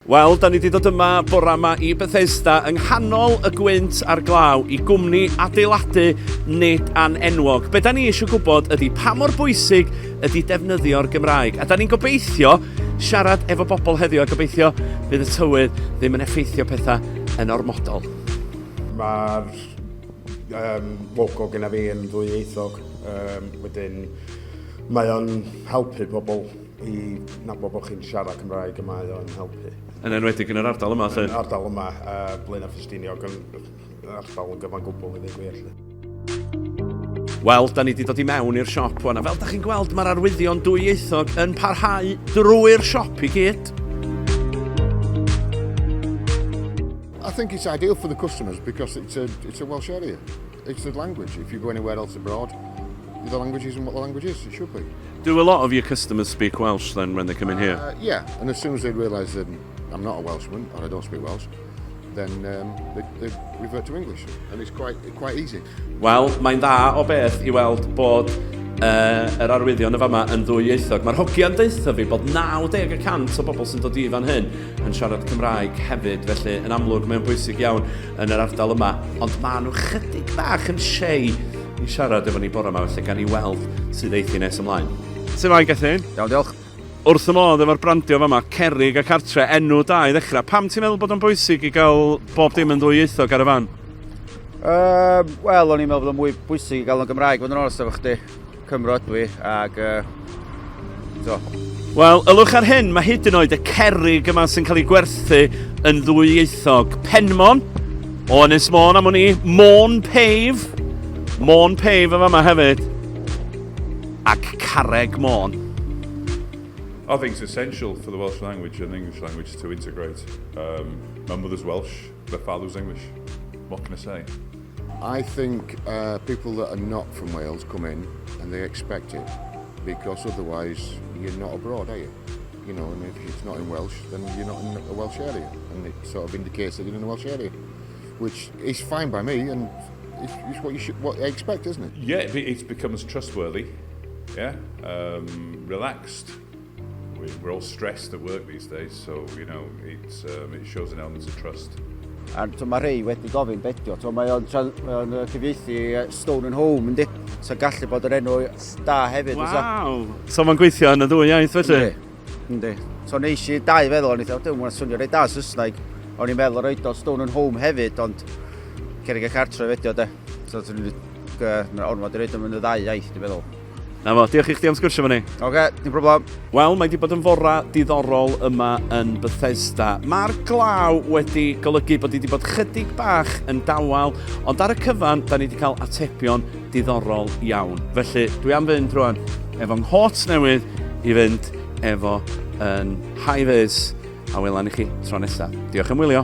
Wel, da ni wedi dod yma bore yma i Bethesda yng nghanol y gwynt a'r glaw i gwmni adeiladu nid anenwog. Be da ni eisiau gwybod ydy pa mor bwysig ydy defnyddio'r Gymraeg. A da ni'n gobeithio siarad efo bobl heddiw a gobeithio bydd y tywydd ddim yn effeithio pethau yn ormodol. Mae'r logo gyda fi yn ddwyieithog, wedyn mae o'n helpu pobl i nabod bod chi'n siarad Cymraeg a mae o'n helpu. Yn enwedig yn yr ardal yma, lle? Yn yr ardal yma, Blaenau Ffestiniog yn ardal yn gyfan gwbl i ddweud gwir. Wel, da ni wedi dod i mewn i'r siop wan, a fel da chi'n gweld, mae'r arwyddion dwyieithog yn parhau drwy'r siop i gyd. I think it's ideal for the customers because it's a Welsh area. It's the language. If you go anywhere else abroad, the language isn't what the language is. It should be. Do a lot of your customers speak Welsh then when they come in here? Yeah, and as soon as they realise that I'm not a Welshman or I don't speak Welsh, then they revert to English, and it's quite easy. Wel, mae'n dda o beth i weld bod yr arwyddion y fama yn ddwyieithog. Mae'r hogiau'n deitha fi bod 90% o bobl sy'n dod i fan hyn yn siarad Cymraeg hefyd, felly yn amlwg mae'n bwysig iawn yn yr ardal yma, ond maen nhw chydig bach yn shei i siarad efo ni bore yma, felly gan i weld sydd eithi nes ymlaen. Sut mae'n Gethin? Iawn, diolch. Wrth y modd efo'r brandio fama, cerrig a cartre, enw da i ddechrau. Pam ti'n meddwl bod o'n bwysig i gael bob dim yn ddwyieithog ar y fan? Wel, o'n i'n meddwl bod o'n mwy bwysig i gael yn Gymraeg, fod yn honest efo chdi. Cymro ydw i, ag... Wel, ylwch ar hyn, mae hyd yn oed y cerrig yma sy'n cael ei gwerthu yn ddwyieithog. Penmon, o Ynys Môn am hwn i, Môn Peif y fama hefyd, ac Carreg Môn. I think it's essential for the Welsh language and the English language to integrate. My mother's Welsh, my father's English. What can I say? I think people that are not from Wales come in and they expect it, because otherwise you're not abroad, are you? You know, and if it's not in Welsh, then you're not in a Welsh area, and it sort of indicates that you're in a Welsh area, which is fine by me, and it's what I expect, isn't it? Yeah, it becomes trustworthy, yeah, relaxed. We're all stressed at work these days, so you know it shows an element of trust. A mae rhai wedi gofyn bedio, mae o'n cyfieithu Stone and Home, yndi? So gallu bod yr enw da hefyd. Waw! So mae'n gweithio yn y ddwy iaith felly? Yndi. So neis i dau feddwl, o'n i ddweud, dwi'n swnio rei da Saesneg. O'n i'n meddwl roed o Stone and Home hefyd, ond cerrig a cartre fedio, de. So dwi'n ormod i roed o'n y ddau iaith, dwi'n meddwl. Na fo, diolch i chdi am sgwrsio fo ni. Oce, dim problem. Wel, mae wedi bod yn fora diddorol yma yn Bethesda. Mae'r glaw wedi golygu bod wedi bod chydig bach yn dawel, ond ar y cyfan, da ni wedi cael atebion diddorol iawn. Felly, dwi am fynd rwan efo nghot newydd i fynd efo yn high vis, a welan i chi tro nesaf. Diolch am wylio.